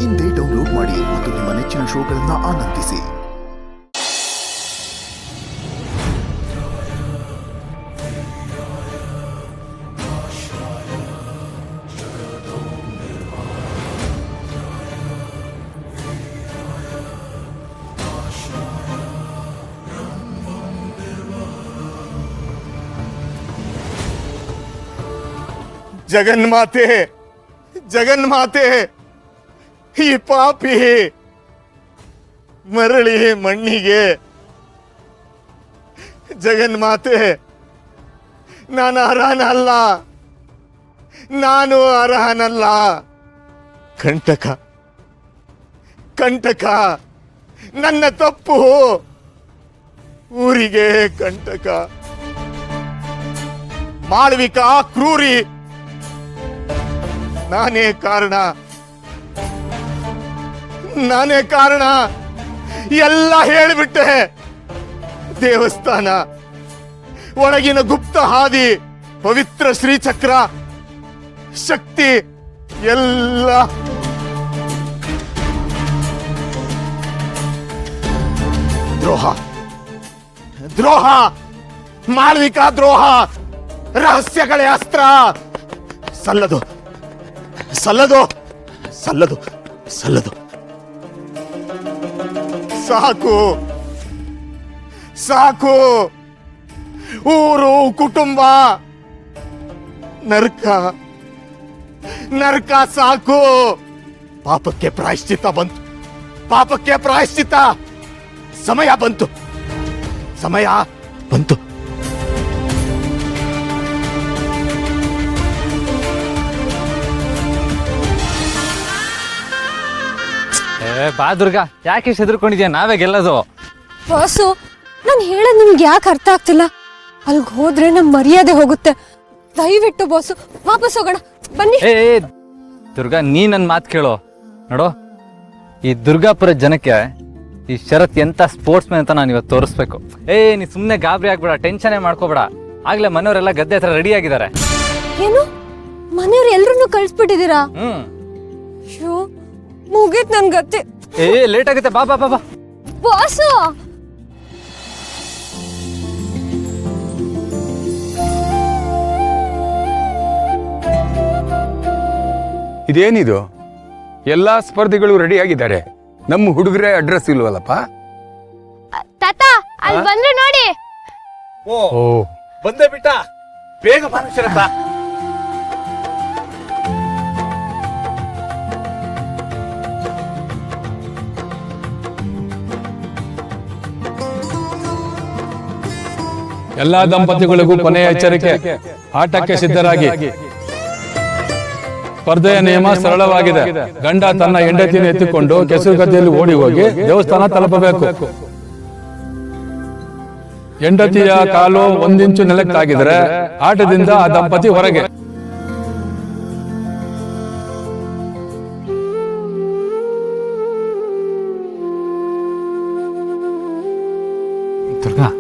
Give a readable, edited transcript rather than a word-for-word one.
ಇಂದೇ ಡೌನ್ಲೋಡ್ ಮಾಡಿ ಮತ್ತು ನಿಮ್ಮ ನೆಚ್ಚಿನ ಶೋಗಳನ್ನು ಆನಂದಿಸಿ. ಜಗನ್ಮಾತೆ, ಜಗನ್ಮಾತೆ, ಈ ಪಾಪಿ ಮರಳಿ ಮಣ್ಣಿಗೆ. ಜಗನ್ಮಾತೆ, ನಾನು ಅರ್ಹನಲ್ಲ, ನಾನು ಅರ್ಹನಲ್ಲ. ಕಂಟಕ, ಕಂಟಕ, ನನ್ನ ತಪ್ಪು, ಊರಿಗೆ ಕಂಟಕ. ಮಾಳವಿಕಾ ಕ್ರೂರಿ, ನಾನೇ ಕಾರಣ, ನಾನೇ ಕಾರಣ. ಎಲ್ಲ ಹೇಳಿಬಿಟ್ಟೆ. ದೇವಸ್ಥಾನ, ಒಳಗಿನ ಗುಪ್ತ ಹಾದಿ, ಪವಿತ್ರ ಶ್ರೀಚಕ್ರ, ಶಕ್ತಿ ಎಲ್ಲ ದ್ರೋಹ, ದ್ರೋಹ, ಮಾಳವಿಕಾ ದ್ರೋಹ, ರಹಸ್ಯಗಳೇ ಅಸ್ತ್ರ. ಸಲ್ಲದು, ಸಲ್ಲದು, ಸಲ್ಲದು, ಸಲ್ಲದು. ಸಾಕು, ಸಾಕು. ಊರು, ಕುಟುಂಬ, ನರ್ಕ, ನರ್ಕ ಸಾಕು. ಪಾಪಕ್ಕೆ ಪ್ರಾಯಶ್ಚಿತ್ತ ಬಂತು, ಪಾಪಕ್ಕೆ ಪ್ರಾಯಶ್ಚಿತ್ತ. ಸಮಯ ಬಂತು, ಸಮಯ ಬಂತು. ಬಾ ದುರ್ಗಾ, ಯಾಕೆ ಹೆದರ್ಕೊಂಡಿದ್ಯಾ? ನಾವೇ ಗೆಲ್ಲೋದು. ಬಾಸು, ನಾನು ಹೇಳೋದು ನಿಮ್ಗೆ ಯಾಕೆ ಅರ್ಥ ಆಗ್ತಿಲ್ಲ? ಅಲ್ಗೆ ಹೋದ್ರೆ ನಮ್ಮ ಮರ್ಯಾದೆ ಹೋಗುತ್ತೆ. ದಯವಿಟ್ಟು ಬಾಸು ವಾಪಸ್ ಹೋಗೋಣ, ಬನ್ನಿ. ದುರ್ಗಾ, ನೀ ನನ್ನ ಮಾತು ಕೇಳೋ. ನೋಡು, ಈ ದುರ್ಗಾಪುರ ಜನಕ್ಕೆ ಈ ಶರತ್ ಎಂತ ಸ್ಪೋರ್ಟ್ಸ್ ಮ್ಯಾನ್ ಅಂತ ನಾನು ಇವತ್ತು ತೋರಿಸ್ಬೇಕು. ನೀ ಸುಮ್ಮನೆ ಗಾಬರಿ ಆಗ್ಬೇಡ, ಟೆನ್ಷನ್ ಮಾಡ್ಕೋಬೇಡ. ಆಗ್ಲೇ ಮನೆಯವರೆಲ್ಲ ಗದ್ದೆ ಹತ್ರ ರೆಡಿ ಆಗಿದ್ದಾರೆ. ಏನು, ಮನೆಯವ್ರು ಎಲ್ರನ್ನೂ ಕಳ್ಸ್ಬಿಟ್ಟಿದ್ದೀರಾ? ಶೋ, ಮುಗೀತ್ ನನ್ ಗತಿ. ಲೇಟ್ ಆಗುತ್ತೆ, ಬಾ ಬಾ ಬಾ ಬಾ. ಬಾಸು, ಇದೇನಿದು? ಎಲ್ಲಾ ಸ್ಪರ್ಧಿಗಳು ರೆಡಿ ಆಗಿದ್ದಾರೆ, ನಮ್ಮ ಹುಡುಗರೇ ಅಡ್ರೆಸ್ ಇಲ್ವಲ್ಲಪ್ಪ? ತಾತ, ಅಲ್ಲಿ ಬಂದ್ರು ನೋಡಿ. ಓ, ಬಂದೇ ಬಿಟ್ಟ. ಬೇಗ ಮನುಷ್ಯರತ್ತ. ಎಲ್ಲಾ ದಂಪತಿಗಳಿಗೂ ಕೊನೆಯ ಎಚ್ಚರಿಕೆ, ಆಟಕ್ಕೆ ಸಿದ್ಧರಾಗಿ. ಸ್ಪರ್ಧೆಯ ನಿಯಮ ಸರಳವಾಗಿದೆ. ಗಂಡ ತನ್ನ ಹೆಂಡತಿಯನ್ನು ಎತ್ತಿಕೊಂಡು ಕೆಸರು ಗದ್ದೆಯಲ್ಲಿ ಓಡಿ ಹೋಗಿ ದೇವಸ್ಥಾನ ತಲುಪಬೇಕು. ಹೆಂಡತಿಯ ಕಾಲು 1 ಇಂಚು ನೆಲಕ್ಕಾಗಿದ್ರೆ ಆಟದಿಂದ ಆ ದಂಪತಿ ಹೊರಗೆ. ದುರ್ಗಾ,